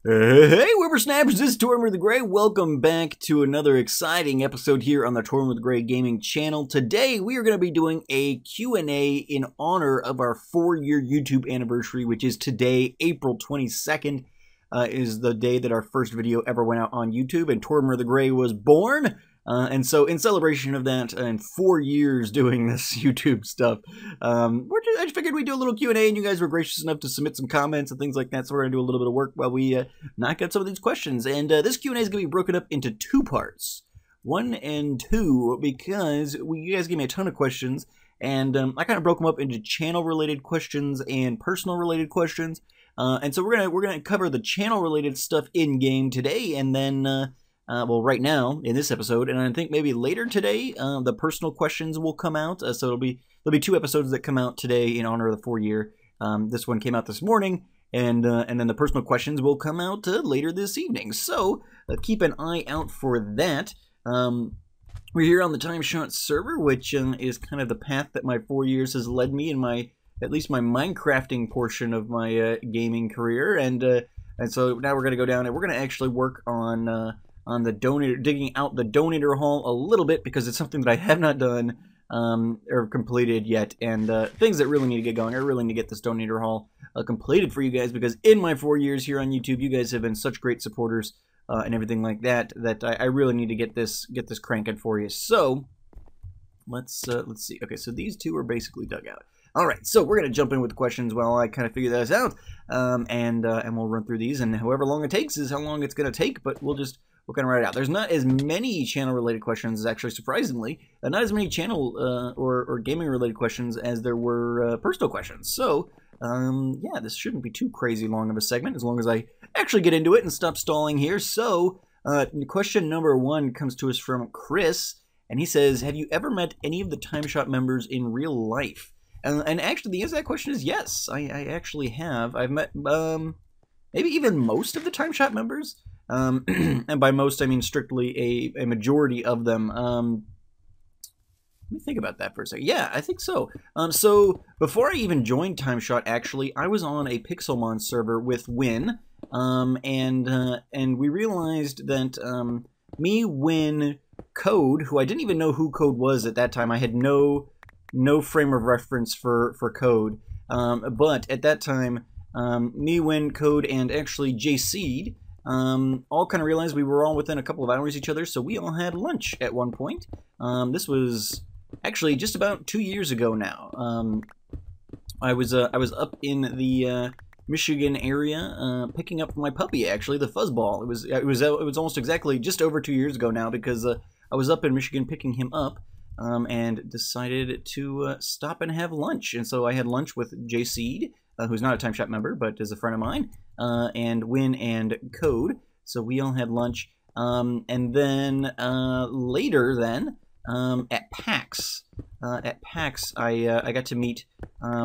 Hey, Whippersnappers, this is Tortoise with the Gray. Welcome back to another exciting episode here on the Tortoise with the Gray gaming channel. Today, we are going to be doing a Q&A in honor of our 4-year YouTube anniversary, which is today, April 22nd, is the day that our first video ever went out on YouTube, and Tortoise with the Gray was born. And so, in celebration of that, and 4 years doing this YouTube stuff, I just figured we'd do a little Q&A, and you guys were gracious enough to submit some comments and things like that, so we're going to do a little bit of work while we knock out some of these questions. And this Q&A is going to be broken up into 2 parts, 1 and 2, because you guys gave me a ton of questions, and I kind of broke them up into channel-related questions and personal-related questions. And so we're gonna cover the channel-related stuff in-game today, and then... well, right now, in this episode, and I think maybe later today, the personal questions will come out. So there'll be 2 episodes that come out today in honor of the 4-year. This one came out this morning, and then the personal questions will come out later this evening. So keep an eye out for that. We're here on the TimeShot server, which is kind of the path that my 4 years has led me in at least my Minecrafting portion of my gaming career. And so now we're going to go down and we're going to actually work on the donator, digging out the donator haul a little bit, because it's something that I have not done or completed yet, and things that really need to get going. I really need to get this donator haul completed for you guys, because in my 4 years here on YouTube, you guys have been such great supporters and everything like that, that I really need to get this cranking for you. So let's see. Okay, so these 2 are basically dug out. All right, so we're going to jump in with the questions while I kind of figure this out, and we'll run through these, and however long it takes is how long it's going to take, but we'll kind of write it out. There's not as many channel-related questions, actually, surprisingly. Not as many channel or gaming-related questions as there were personal questions. So, yeah, this shouldn't be too crazy long of a segment, as long as I actually get into it and stop stalling here. So, question number 1 comes to us from Chris, and he says, have you ever met any of the TimeShot members in real life? And actually, the answer to that question is yes. I actually have. I've met maybe even most of the TimeShot members. And by most, I mean strictly a majority of them. Let me think about that for a second. Yeah, I think so. So before I even joined TimeShot, actually, I was on a Pixelmon server with Win, and we realized that me, Win, Code, who I didn't even know who Code was at that time. I had no frame of reference for Code, but at that time, me, Win, Code, and actually JC'd, all kind of realized we were all within a couple of hours of each other, so we all had lunch at one point. This was actually just about 2 years ago now. I was up in the Michigan area picking up my puppy, actually, the Fuzzball. It was almost exactly just over 2 years ago now, because I was up in Michigan picking him up and decided to stop and have lunch. And so I had lunch with JC, who's not a TimeShot member but is a friend of mine, and Win and Code. So we all had lunch, and then later then at PAX, I got to meet.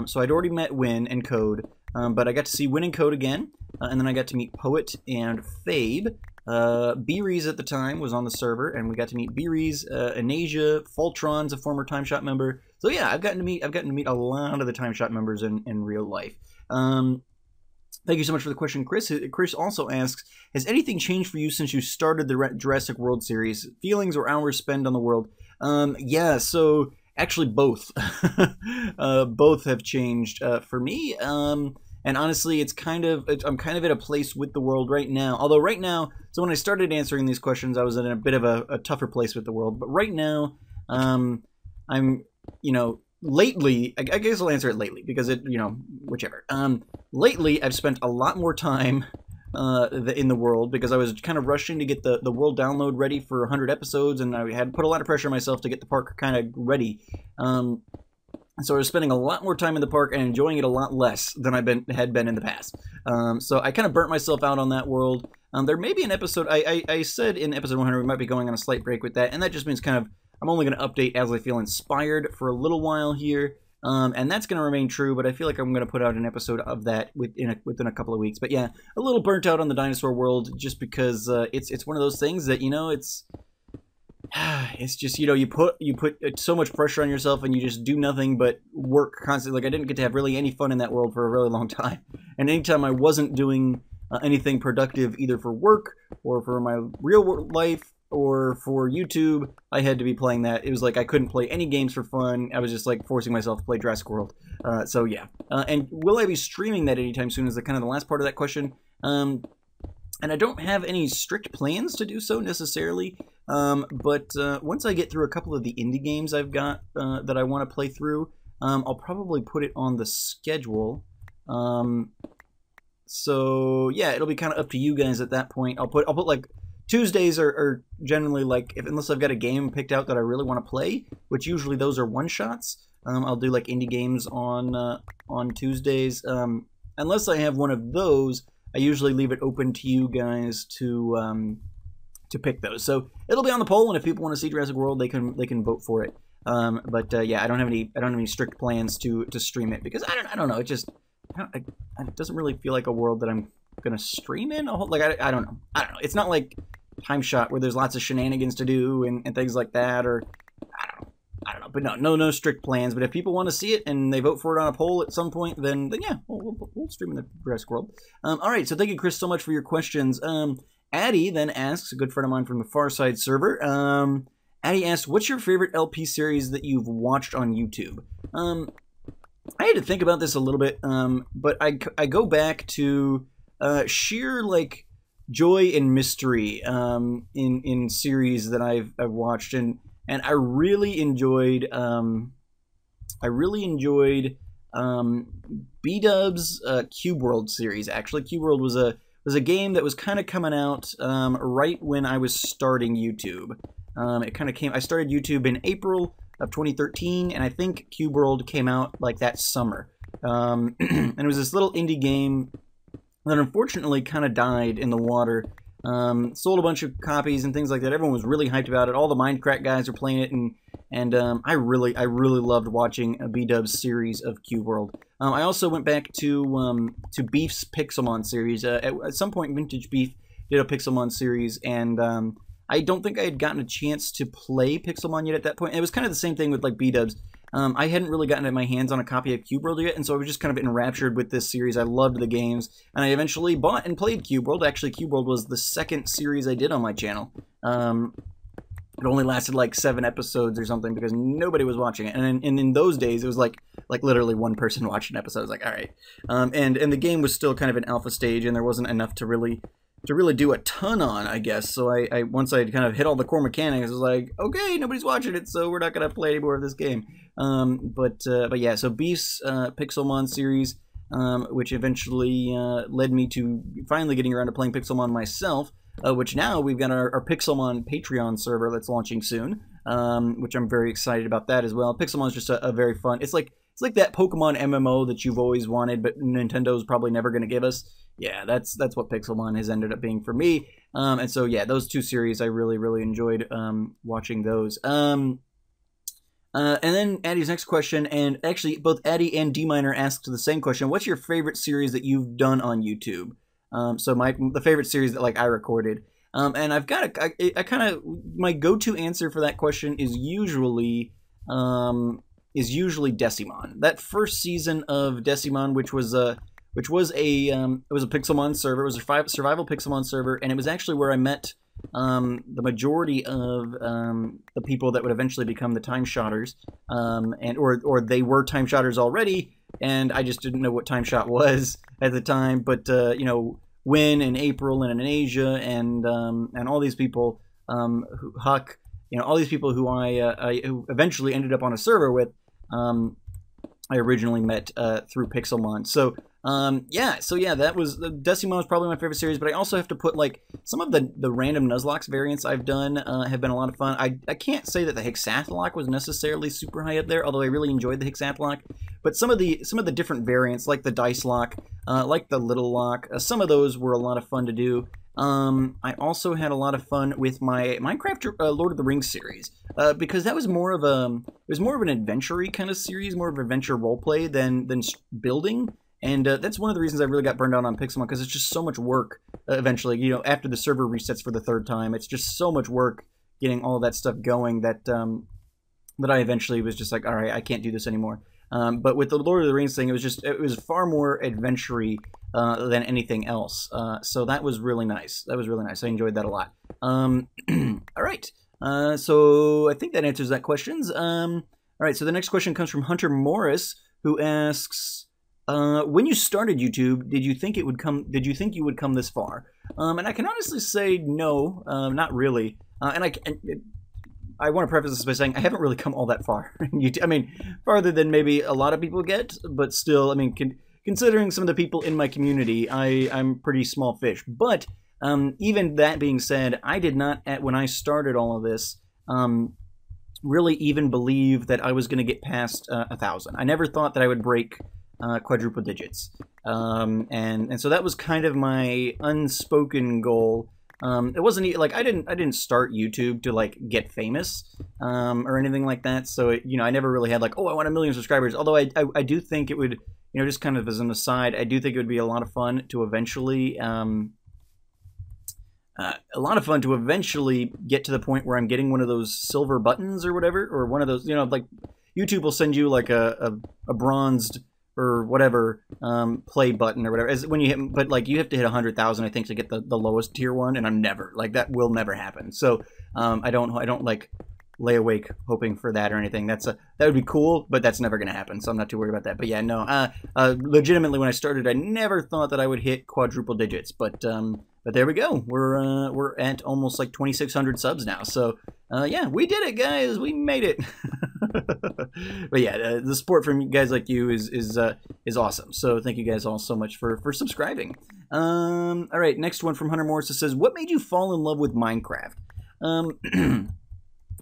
So I'd already met Win and Code, but I got to see Win and Code again, and then I got to meet Poet and Fabe. Beeries at the time was on the server, and we got to meet Beeries, Anasia, Fultron's a former TimeShot member. So yeah, I've gotten to meet a lot of the TimeShot members in real life. Thank you so much for the question, Chris. Chris also asks, has anything changed for you since you started the Jurassic World series? Feelings or hours spent on the world? Yeah, so actually both. Both have changed for me. And honestly, I'm kind of at a place with the world right now. Although right now, so when I started answering these questions, I was in a bit of a tougher place with the world. But right now, I'm, lately, I guess I'll answer it lately, because whichever. Lately, I've spent a lot more time in the world, because I was kind of rushing to get the world download ready for 100 episodes, and I had put a lot of pressure on myself to get the park kind of ready. So I was spending a lot more time in the park and enjoying it a lot less than I had been in the past. So I kind of burnt myself out on that world. There may be an episode, I said in episode 100 we might be going on a slight break with that, and that just means kind of, I'm only going to update as I feel inspired for a little while here. And that's going to remain true, but I feel like I'm going to put out an episode of that within a couple of weeks. But yeah, a little burnt out on the dinosaur world, just because it's one of those things that, it's just, you put so much pressure on yourself, and you just do nothing but work constantly. Like, I didn't get to have really any fun in that world for a really long time. And anytime I wasn't doing anything productive either for work or for my real life or for YouTube, I had to be playing that. It was like I couldn't play any games for fun. I was just like forcing myself to play Jurassic World. So yeah. And will I be streaming that anytime soon is the kind of the last part of that question. And I don't have any strict plans to do so necessarily. But once I get through a couple of the indie games I've got that I want to play through, I'll probably put it on the schedule. So yeah, it'll be kind of up to you guys at that point. I'll put like Tuesdays are generally like, unless I've got a game picked out that I really want to play, which usually those are one-shots. I'll do like indie games on Tuesdays. Unless I have one of those, I usually leave it open to you guys to pick those. So it'll be on the poll, and if people want to see Jurassic World, they can vote for it. Yeah, I don't have any strict plans to stream it because I don't know. It doesn't really feel like a world that I'm gonna stream in. Like I don't know. It's not like Time Shot where there's lots of shenanigans to do and things like that, or I don't know. But no strict plans. But if people want to see it and they vote for it on a poll at some point, then yeah, we'll stream in the Jurassic World. All right. So thank you, Chris, so much for your questions. Addie then asks, a good friend of mine from the Far Side server. Addie asks, what's your favorite LP series that you've watched on YouTube? I had to think about this a little bit, but I go back to sheer like joy and mystery in series that I've watched, and I really enjoyed B-Dub's Cube World series. Actually, Cube World was a game that was kind of coming out right when I was starting YouTube. It kind of came. I started YouTube in April of 2013, and I think Cube World came out like that summer. And it was this little indie game that unfortunately kind of died in the water. Sold a bunch of copies and things like that. Everyone was really hyped about it. All the Minecraft guys were playing it, and I really loved watching a B-Dub's series of Cube World. I also went back to Beef's Pixelmon series. At some point, Vintage Beef did a Pixelmon series, and I don't think I had gotten a chance to play Pixelmon yet at that point. It was kind of the same thing with like B-Dubs. I hadn't really gotten my hands on a copy of Cube World yet, and so I was just kind of enraptured with this series. I loved the games, and I eventually bought and played Cube World. Actually, Cube World was the second series I did on my channel. It only lasted like 7 episodes or something because nobody was watching it, and in those days it was like literally one person watched an episode. I was like, all right, and the game was still kind of in alpha stage, and there wasn't enough to really do a ton on, I guess. So I once I kind of hit all the core mechanics, I was like, okay, nobody's watching it, so we're not gonna play any more of this game. But yeah, so Beast's Pixelmon series, which eventually led me to finally getting around to playing Pixelmon myself. Which now we've got our Pixelmon Patreon server that's launching soon, which I'm very excited about that as well. Pixelmon's just a very fun. It's like that Pokemon MMO that you've always wanted, but Nintendo's probably never going to give us. Yeah, that's what Pixelmon has ended up being for me. And so yeah, those 2 series I really enjoyed watching those. And then Addie's next question, and actually both Addie and D-Miner asked the same question. What's your favorite series that you've done on YouTube? So the favorite series that like I recorded, and I've got I kind of, my go-to answer for that question is usually Decimon. That first season of Decimon, which was a Pixelmon server. It was a survival Pixelmon server, and it was actually where I met the majority of the people that would eventually become the Time Shotters, and or they were Time Shotters already, and I just didn't know what Time Shot was at the time. But you know, Win and April and Asia and all these people, Huck, you know, all these people who who eventually ended up on a server with, I originally met through Pixelmon. So yeah, that was Decimon was probably my favorite series, but I also have to put like some of the random Nuzlocke variants I've done have been a lot of fun. I can't say that the Hexathlon was necessarily super high up there, although I really enjoyed the Hexathlon. But some of the different variants, like the Dice Lock, like the Little Lock, some of those were a lot of fun to do. I also had a lot of fun with my Minecraft Lord of the Rings series, because that was more of an adventure-y kind of series, more of adventure roleplay than building. And that's one of the reasons I really got burned out on Pixelmon, because it's just so much work. Eventually, you know, after the server resets for the 3rd time, it's just so much work getting all that stuff going that that I eventually was just like, all right, I can't do this anymore. But with the Lord of the Rings thing, it was far more adventure-y than anything else. So that was really nice. That was really nice. I enjoyed that a lot. All right. So I think that answers that questions. All right. So the next question comes from Hunter Morris, who asks, when you started YouTube, did you think you would come this far? And I can honestly say no, not really. And I want to preface this by saying I haven't really come all that far. I mean, farther than maybe a lot of people get, but still, I mean, considering some of the people in my community, I'm pretty small fish. But even that being said, I did not, when I started all of this, really even believe that I was going to get past 1,000. I never thought that I would break quadruple digits. And so that was kind of my unspoken goal. It wasn't like I didn't start YouTube to like get famous or anything like that. So I never really had like, oh, I want 1 million subscribers. Although I do think it would, just kind of as an aside, I do think it would be a lot of fun to eventually get to the point where I'm getting one of those silver buttons or whatever, or one of those, like YouTube will send you like a bronzed or whatever play button or whatever. As when you hit, but like you have to hit 100,000, I think, to get the lowest tier one, and I'm never like that will never happen. So I don't like lay awake hoping for that or anything. That would be cool, but that's never gonna happen. So I'm not too worried about that. But yeah, no. Legitimately, when I started, I never thought that I would hit quadruple digits, but there we go. We're at almost like 2,600 subs now. So yeah, we did it, guys. We made it. But yeah, the support from guys like you is awesome. So thank you guys all so much for subscribing. All right, next one from Hunter Morris says, "What made you fall in love with Minecraft?"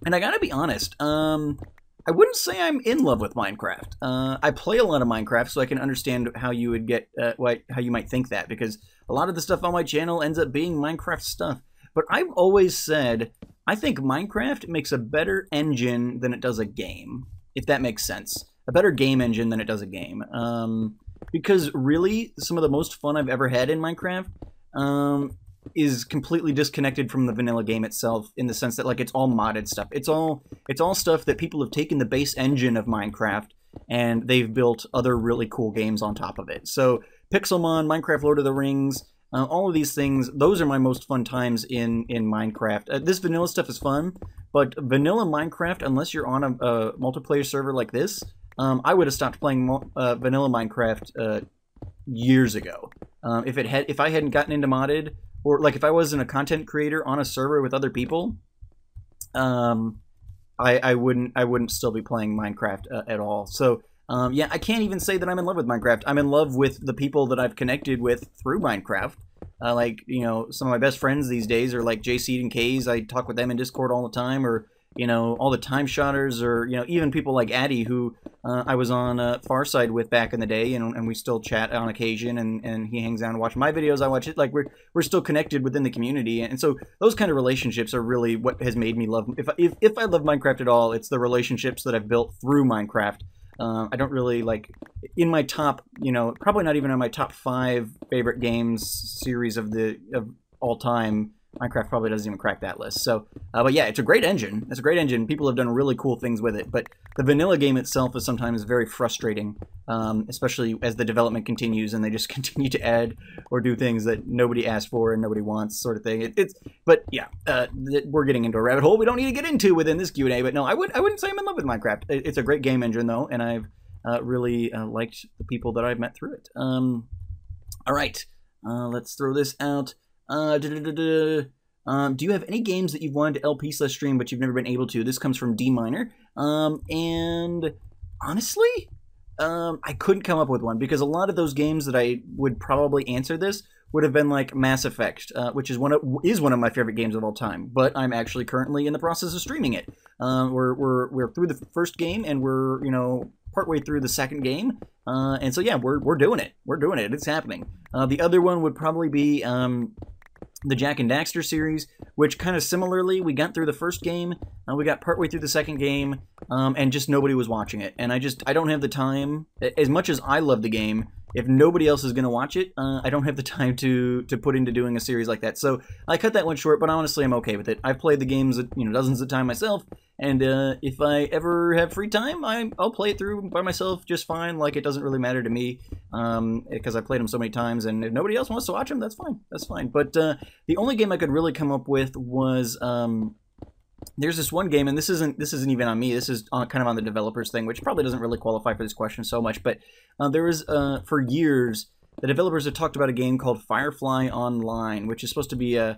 And I gotta be honest, I wouldn't say I'm in love with Minecraft. I play a lot of Minecraft, so I can understand how you would get how you might think that, because a lot of the stuff on my channel ends up being Minecraft stuff. But I've always said I think Minecraft makes a better engine than it does a game, if that makes sense. A better game engine than it does a game. Because really, some of the most fun I've ever had in Minecraft is completely disconnected from the vanilla game itself, in the sense that like it's all modded stuff. It's all stuff that people have taken the base engine of Minecraft and they've built other really cool games on top of it. So Pixelmon, Minecraft Lord of the Rings, all of these things, those are my most fun times in Minecraft. This vanilla stuff is fun, but vanilla Minecraft, unless you're on a multiplayer server like this, I would have stopped playing vanilla Minecraft years ago. If I hadn't gotten into modded, or like if I wasn't a content creator on a server with other people, I wouldn't still be playing Minecraft at all. So yeah, I can't even say that I'm in love with Minecraft. I'm in love with the people that I've connected with through Minecraft. Like, some of my best friends these days are like JC and K's. I talk with them in Discord all the time, or all the time shotters, or even people like Addy, who I was on Farside with back in the day, and we still chat on occasion, and he hangs out and watches my videos. I watch it. Like we're still connected within the community, and so those kind of relationships are really what has made me love. If I love Minecraft at all, it's the relationships that I've built through Minecraft. I don't really like in my top, probably not even in my top 5 favorite games series of all time. Minecraft probably doesn't even crack that list. So, but yeah, it's a great engine. It's a great engine. People have done really cool things with it. But the vanilla game itself is sometimes very frustrating, especially as the development continues and they just continue to add or do things that nobody asked for and nobody wants, sort of thing. But yeah, we're getting into a rabbit hole we don't need to get into within this Q&A. But no, I wouldn't say I'm in love with Minecraft. It's a great game engine though, and I've really liked the people that I've met through it. All right, let's throw this out. Do you have any games that you've wanted to LP/stream but you've never been able to? This comes from D Minor. And honestly, I couldn't come up with one, because a lot of those games that I would probably answer this would have been like Mass Effect, which is one of my favorite games of all time. But I'm actually currently in the process of streaming it. We're through the first game, and we're partway through the second game. And so yeah, we're doing it. We're doing it. It's happening. The other one would probably be the Jak and Daxter series, which kind of similarly, we got through the first game, we got partway through the second game, and just nobody was watching it. And I don't have the time, as much as I love the game, if nobody else is going to watch it, I don't have the time to put into doing a series like that. So I cut that one short, but honestly, I'm okay with it. I've played the games dozens of times myself, And if I ever have free time, I'll play it through by myself just fine. Like, it doesn't really matter to me, because I played them so many times, and if nobody else wants to watch them, that's fine. That's fine. But the only game I could really come up with was there's this one game, and this isn't even on me. This is kind of on the developers thing, which probably doesn't really qualify for this question so much. But there was for years the developers have talked about a game called Firefly Online, which is supposed to be an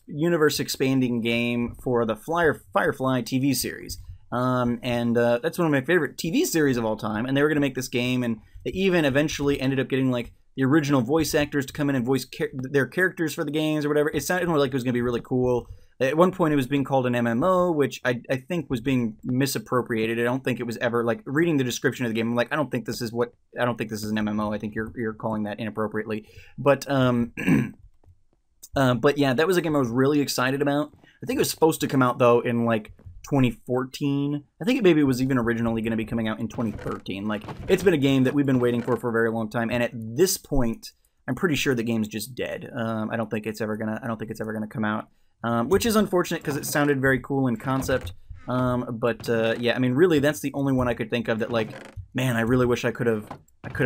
universe-expanding game for the Firefly TV series. That's one of my favorite TV series of all time, and they were going to make this game, and they even eventually ended up getting, like, the original voice actors to come in and voice their characters for the games or whatever. It sounded like it was going to be really cool. At one point, it was being called an MMO, which I think was being misappropriated. I don't think it was ever, like, reading the description of the game, I'm like, I don't think this is an MMO. I think you're calling that inappropriately. But but yeah, that was a game I was really excited about. I think it was supposed to come out, though, in, like, 2014. I think maybe it was even originally going to be coming out in 2013. Like, it's been a game that we've been waiting for a very long time, and at this point, I'm pretty sure the game's just dead. I don't think it's ever gonna come out. Which is unfortunate because it sounded very cool in concept. Yeah, I mean, really, that's the only one I could think of that, like, man, I really wish I could have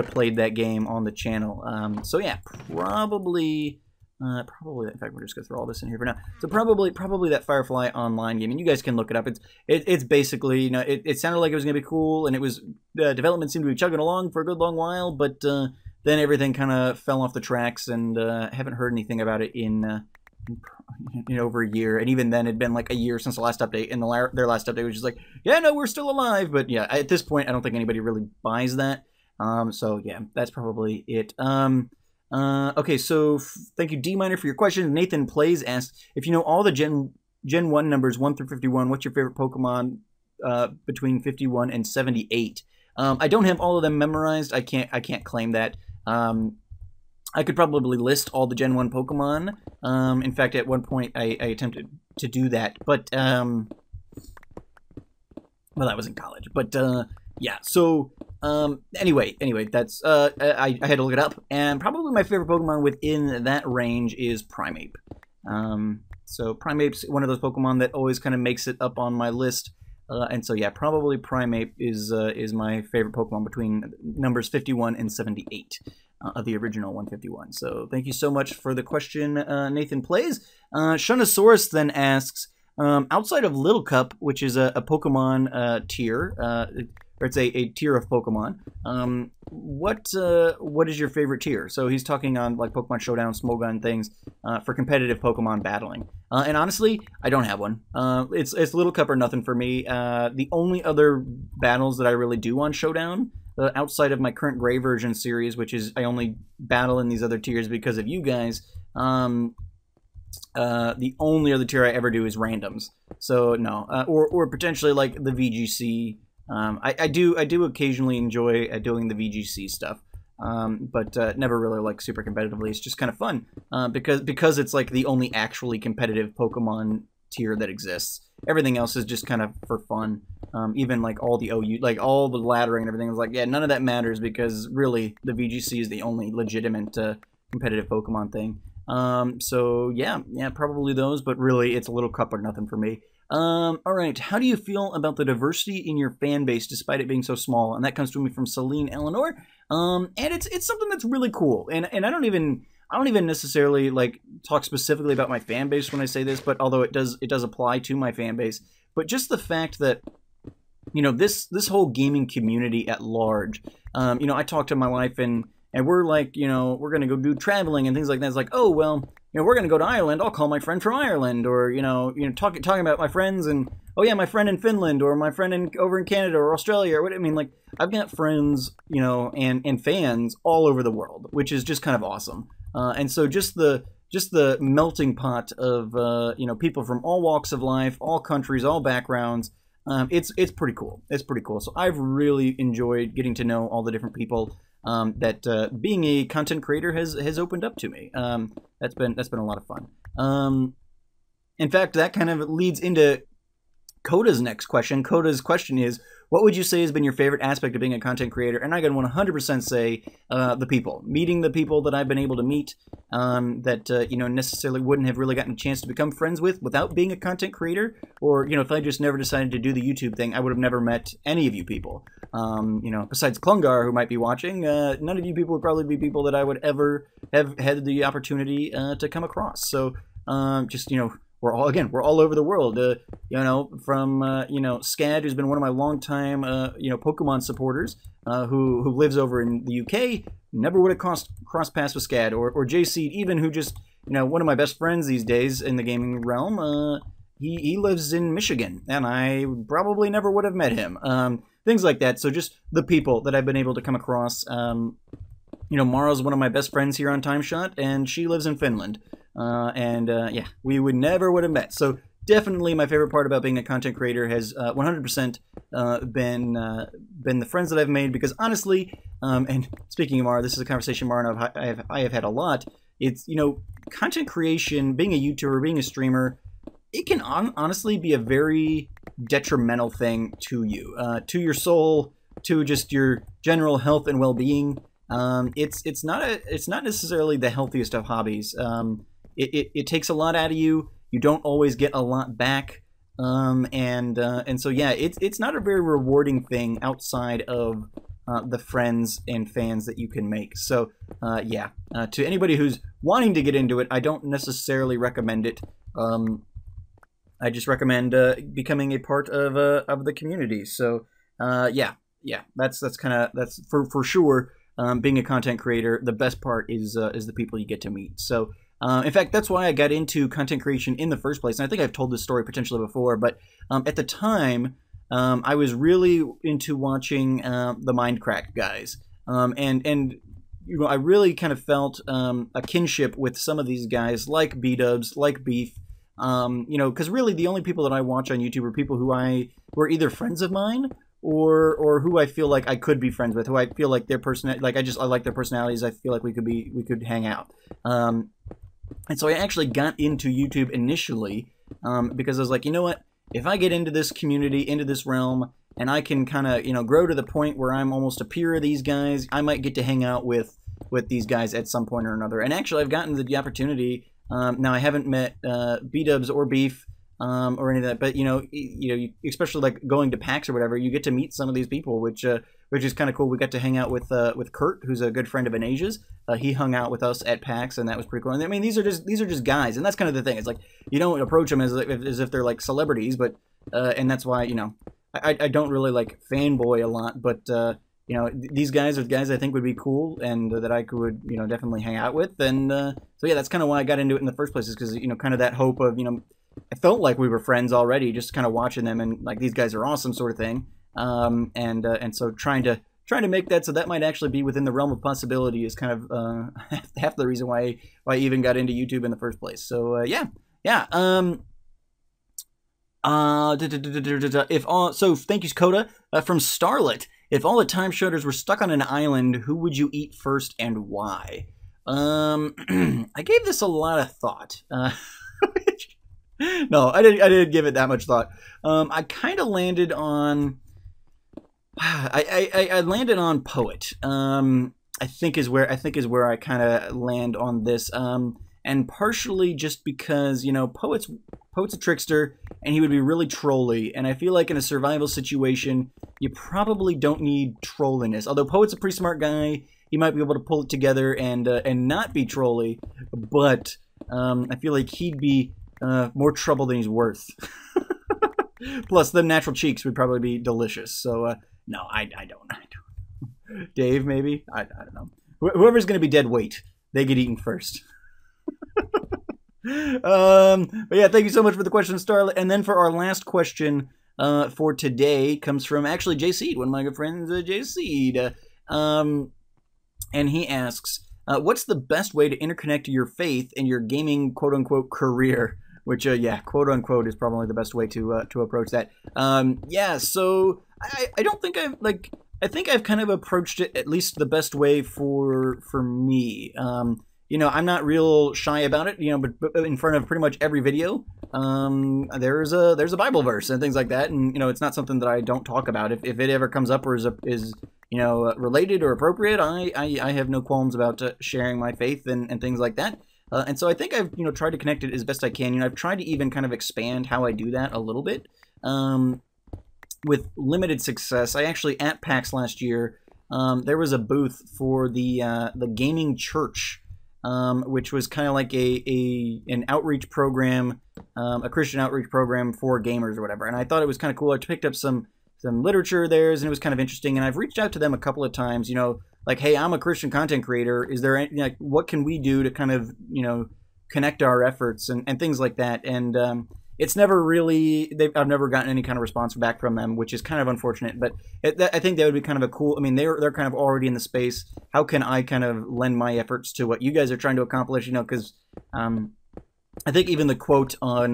played that game on the channel. So yeah, probably, in fact, we're just gonna throw all this in here for now. So probably that Firefly Online game, and you guys can look it up. It's basically, you know, it sounded like it was gonna be cool, and it was, development seemed to be chugging along for a good long while, but then everything kind of fell off the tracks, and haven't heard anything about it in over a year, and even then it'd been like a year since the last update, and their last update was just like, yeah, no, we're still alive. But yeah, at this point, I don't think anybody really buys that. So yeah, that's probably it. Okay, so thank you, D-Miner, for your question. Nathan Plays asked, if you know all the Gen 1 numbers 1 through 51, what's your favorite Pokemon between 51 and 78? I don't have all of them memorized. I can't claim that. I could probably list all the Gen 1 Pokemon. In fact, at one point, I attempted to do that, but, well, that was in college. But, yeah, so, anyway, that's, I had to look it up, and probably my favorite Pokemon within that range is Primeape. So Primeape's one of those Pokemon that always kind of makes it up on my list. And so, yeah, probably Primeape is my favorite Pokemon between numbers 51 and 78. Of the original 151. So thank you so much for the question, Nathan Plays. Shunosaurus then asks, outside of Little Cup, which is a Pokemon tier, or it's a tier of Pokemon, what is your favorite tier? So he's talking on, like, Pokemon Showdown, Smogon things, for competitive Pokemon battling. And honestly, I don't have one. It's Little Cup or nothing for me. The only other battles that I really do on Showdown, outside of my current Gray version series, which is I only battle in these other tiers because of you guys, the only other tier I ever do is randoms. So no, or potentially like the VGC. I do occasionally enjoy doing the VGC stuff, but never really like super competitively. It's just kind of fun because it's like the only actually competitive Pokemon tier that exists. Everything else is just kind of for fun. Even like all the OU, like all the laddering and everything was like, yeah, none of that matters because really the VGC is the only legitimate competitive Pokemon thing. So yeah, probably those, but really it's a Little Cup or nothing for me. All right, how do you feel about the diversity in your fan base despite it being so small? And that comes to me from Celine Eleanor. And it's something that's really cool. And I don't even necessarily like talk specifically about my fan base when I say this, but although it does apply to my fan base, but just the fact that, you know, this whole gaming community at large, you know, I talk to my wife and we're like, you know, we're going to go do traveling and things like that. It's like, oh, well, you know, we're going to go to Ireland. I'll call my friend from Ireland, or, you know, talking about my friends and, oh yeah, my friend in Finland, or my friend over in Canada or Australia, or what I mean, like, I've got friends, you know, and fans all over the world, which is just kind of awesome. And so just the melting pot of, you know, people from all walks of life, all countries, all backgrounds. It's pretty cool. It's pretty cool. So I've really enjoyed getting to know all the different people that being a content creator has opened up to me. That's been a lot of fun. In fact, that kind of leads into Coda's next question. Coda's question is, what would you say has been your favorite aspect of being a content creator? And I can 100% say the people. Meeting the people that I've been able to meet that, necessarily wouldn't have really gotten a chance to become friends with without being a content creator. Or, if I just never decided to do the YouTube thing, I would have never met any of you people. Besides Klungar, who might be watching, none of you people would probably be people that I would ever have had the opportunity to come across. So, we're all over the world. From Scad, who's been one of my longtime Pokemon supporters, who lives over in the UK. Never would have crossed paths with Scad, or JC, even who just one of my best friends these days in the gaming realm. He lives in Michigan, and I probably never would have met him. Things like that. So just the people that I've been able to come across. Mara's one of my best friends here on TimeShot, and she lives in Finland. We would have met. So definitely my favorite part about being a content creator has 100% been the friends that I've made, because honestly, and speaking of Mara, this is a conversation Mara and I have had a lot. It's, content creation, being a YouTuber, being a streamer, it can honestly be a very detrimental thing to you, to your soul, to just your general health and well-being. It's not necessarily the healthiest of hobbies. It takes a lot out of you. You don't always get a lot back. And so yeah, it's not a very rewarding thing outside of the friends and fans that you can make. So to anybody who's wanting to get into it, I don't necessarily recommend it. I just recommend becoming a part of the community. So that's for sure. Being a content creator, the best part is the people you get to meet. So, in fact, that's why I got into content creation in the first place. And I think I've told this story potentially before, but at the time, I was really into watching the Mindcrack guys, and I really kind of felt a kinship with some of these guys, like B-Dubs, like Beef. Because really the only people that I watch on YouTube are people who were either friends of mine, or who I feel like I could be friends with, who I feel like their I like their personalities. I feel like we could hang out. And so I actually got into YouTube initially because I was like, you know what? If I get into this community, into this realm, and I can kind of grow to the point where I'm almost a peer of these guys, I might get to hang out with these guys at some point or another. And actually, I've gotten the opportunity. Now I haven't met B-Dubs or Beef. Or any of that, but especially like going to PAX or whatever, you get to meet some of these people, which is kind of cool. We got to hang out with Kurt, who's a good friend of Anasia's. He hung out with us at PAX, and that was pretty cool. And I mean, these are just guys, and that's kind of the thing. It's like you don't approach them as if they're like celebrities, but and that's why I don't really like fanboy a lot, but these guys are guys I think would be cool and that I could definitely hang out with, and so yeah, that's kind of why I got into it in the first place, is because kind of that hope of I felt like we were friends already, just kind of watching them and like these guys are awesome sort of thing. And so trying to make that so that might actually be within the realm of possibility is kind of half the reason why I even got into YouTube in the first place. So yeah. So thank you, Coda, from Starlet. If all the time shutters were stuck on an island, who would you eat first and why? I gave this a lot of thought. No, I didn't give it that much thought. I kind of landed on. I landed on Poet. I think is where I kind of land on this. And partially just because Poet's a trickster, and he would be really trolly. And I feel like in a survival situation, you probably don't need trolliness. Although Poet's a pretty smart guy, he might be able to pull it together and not be trolly. But I feel like he'd be more trouble than he's worth. Plus, the natural cheeks would probably be delicious. So, no, I don't. Dave, maybe? I don't know. Whoever's going to be dead weight, they get eaten first. But yeah, thank you so much for the question, Starlet. And then for our last question for today comes from actually JC, one of my good friends, JC. And he asks, what's the best way to interconnect your faith in your gaming quote-unquote career? Which, yeah, quote-unquote is probably the best way to approach that. Yeah, so I don't think I think I've kind of approached it at least the best way for me. you know, I'm not real shy about it, you know, but in front of pretty much every video, there's a Bible verse and things like that, and you know, it's not something that I don't talk about. If it ever comes up or is you know, related or appropriate, I have no qualms about sharing my faith and things like that. And so I think I've, you know, tried to connect it as best I can. You know, I've tried to even kind of expand how I do that a little bit, with limited success. I actually, at PAX last year, there was a booth for the gaming church, which was kind of like an outreach program, a Christian outreach program for gamers or whatever. And I thought it was kind of cool. I picked up some literature of theirs, and it was kind of interesting. And I've reached out to them a couple of times, you know, like, hey, I'm a Christian content creator. Is there any, like, what can we do to kind of, you know, connect our efforts and things like that? And it's never really, I've never gotten any kind of response back from them, which is kind of unfortunate. But I think that would be kind of a cool, I mean, they're kind of already in the space. How can I kind of lend my efforts to what you guys are trying to accomplish? You know, because I think even the quote on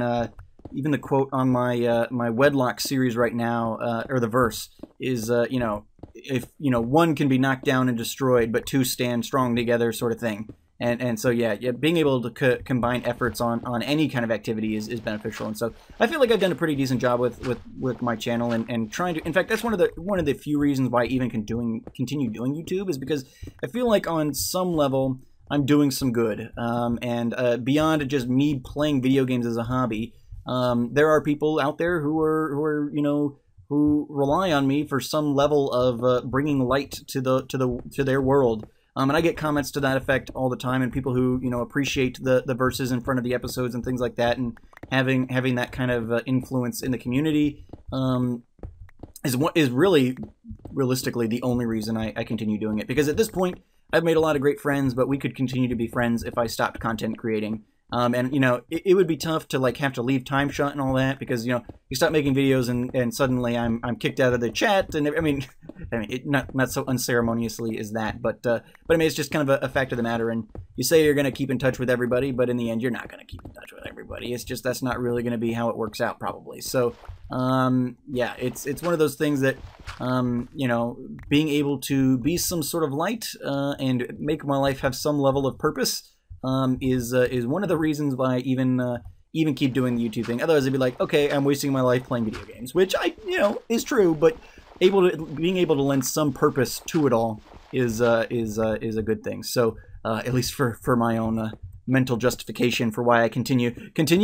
my my Wedlock series right now, or the verse is, you know, if, you know, one can be knocked down and destroyed, but two stand strong together, sort of thing. And so yeah, being able to combine efforts on any kind of activity is beneficial. And so I feel like I've done a pretty decent job with my channel and trying to. In fact, that's one of the few reasons why I even continue doing YouTube, is because I feel like on some level I'm doing some good. And beyond just me playing video games as a hobby, there are people out there who are you know, who rely on me for some level of bringing light to their world. And I get comments to that effect all the time, and people who, you know, appreciate the verses in front of the episodes and things like that, and having that kind of influence in the community is really, realistically, the only reason I continue doing it. Because at this point, I've made a lot of great friends, but we could continue to be friends if I stopped content creating. And, you know, it would be tough to, like, have to leave Time Shot and all that, because, you know, you stop making videos and suddenly I'm kicked out of the chat, and I mean not so unceremoniously as that, but I mean, it's just kind of a fact of the matter. And you say you're going to keep in touch with everybody, but in the end, you're not going to keep in touch with everybody. It's just, that's not really going to be how it works out, probably. So, yeah, it's one of those things that, you know, being able to be some sort of light, and make my life have some level of purpose, is one of the reasons why I even keep doing the YouTube thing. Otherwise, I'd be like, okay, I'm wasting my life playing video games, which you know, is true, but being able to lend some purpose to it all is a good thing. So at least for my own mental justification for why I continue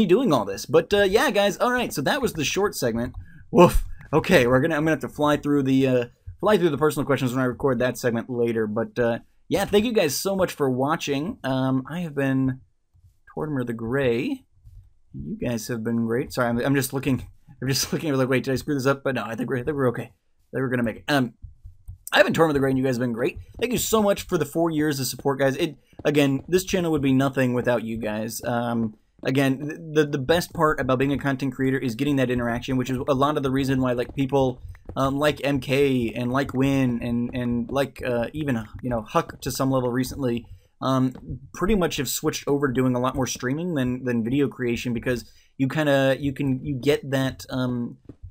doing all this. But yeah, guys, all right. So that was the short segment. Woof. Okay, I'm gonna have to fly through the personal questions when I record that segment later. But yeah, thank you guys so much for watching. I have been Tortimer the Gray. You guys have been great. Sorry, I'm just looking. I'm just looking. I was like, wait, did I screw this up? But no, I think we're okay. I think we're gonna make it. I've been Tortimer the Gray, and you guys have been great. Thank you so much for the 4 years of support, guys. Again, this channel would be nothing without you guys. Again, the best part about being a content creator is getting that interaction, which is a lot of the reason why, like, people like MK and like Win and like even, you know, Huck to some level recently, pretty much have switched over to doing a lot more streaming than video creation, because you get that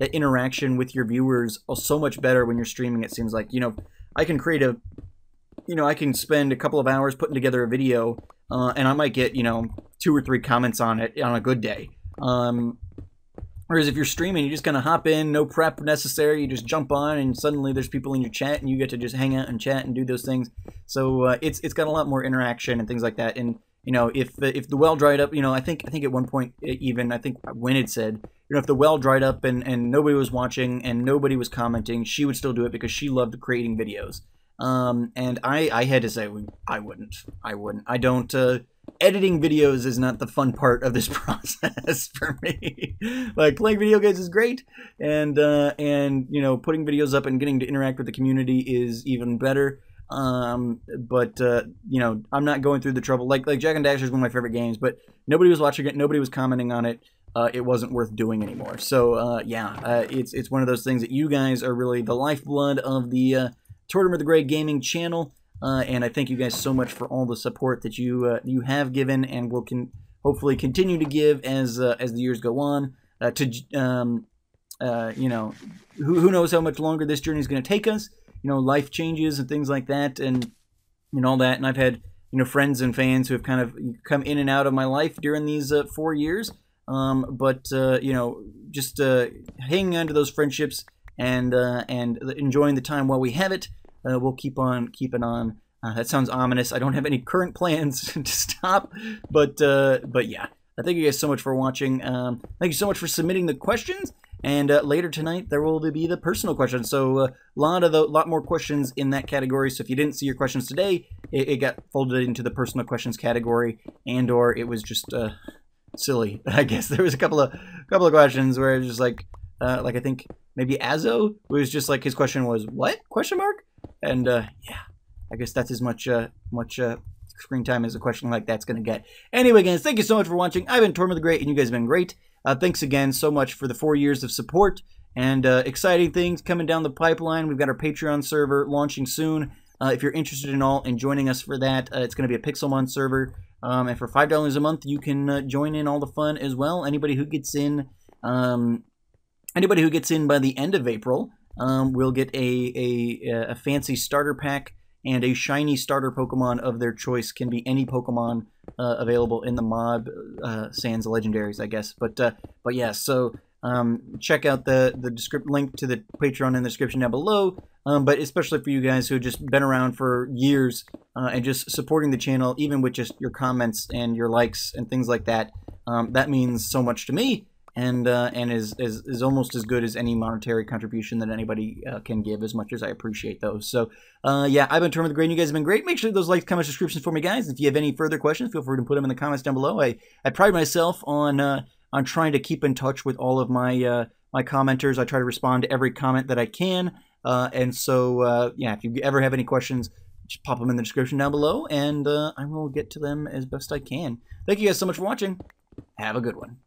that interaction with your viewers so much better when you're streaming. It seems like, you know, I can spend a couple of hours putting together a video, and I might get, you know, 2 or 3 comments on it on a good day. Whereas if you're streaming, you just kind of hop in, no prep necessary. You just jump on, and suddenly there's people in your chat, and you get to just hang out and chat and do those things. So it's got a lot more interaction and things like that. And, you know, if the well dried up, you know, I think at one point even, I think Wynn had said, you know, if the well dried up and nobody was watching and nobody was commenting, she would still do it because she loved creating videos. And I had to say, I wouldn't. I don't. Editing videos is not the fun part of this process for me. Like, playing video games is great, and you know, putting videos up and getting to interact with the community is even better. But you know, I'm not going through the trouble. Like Jak and Daxter is one of my favorite games, but nobody was watching it, nobody was commenting on it. It wasn't worth doing anymore. So yeah, it's one of those things that you guys are really the lifeblood of the Tortimer the Gray Gaming channel. And I thank you guys so much for all the support that you have given and will hopefully continue to give as the years go on. You know, who knows how much longer this journey is going to take us? You know, life changes and things like that, and all that. And I've had friends and fans who have kind of come in and out of my life during these 4 years. But just hanging on to those friendships and enjoying the time while we have it. We'll keep on keeping on. That sounds ominous. I don't have any current plans to stop, but yeah. Thank you guys so much for watching. Thank you so much for submitting the questions. And later tonight there will be the personal questions. So a lot more questions in that category. So if you didn't see your questions today, it got folded into the personal questions category, and/or it was just silly. I guess there was a couple of questions where it was just like I think maybe Azo was just like, his question was what ? And yeah, I guess that's as much screen time as a question like that's gonna get. Anyway, guys, thank you so much for watching. I've been Tortoise the Great, and you guys have been great. Thanks again so much for the 4 years of support, and exciting things coming down the pipeline. We've got our Patreon server launching soon. If you're interested in joining us for that, it's going to be a Pixelmon server, and for $5 a month, you can join in all the fun as well. Anybody who gets in by the end of April will get a fancy starter pack and a shiny starter Pokemon of their choice. Can be any Pokemon available in the mob, sans legendaries, I guess. But yeah, so check out the link to the Patreon in the description down below. But especially for you guys who have just been around for years and just supporting the channel, even with just your comments and your likes and things like that, that means so much to me. And is almost as good as any monetary contribution that anybody can give, as much as I appreciate those. So, yeah, I've been Tortoise the Great, and you guys have been great. Make sure those likes, comments, subscriptions for me, guys. If you have any further questions, feel free to put them in the comments down below. I pride myself on trying to keep in touch with all of my my commenters. I try to respond to every comment that I can. And so, yeah, if you ever have any questions, just pop them in the description down below, and I will get to them as best I can. Thank you guys so much for watching. Have a good one.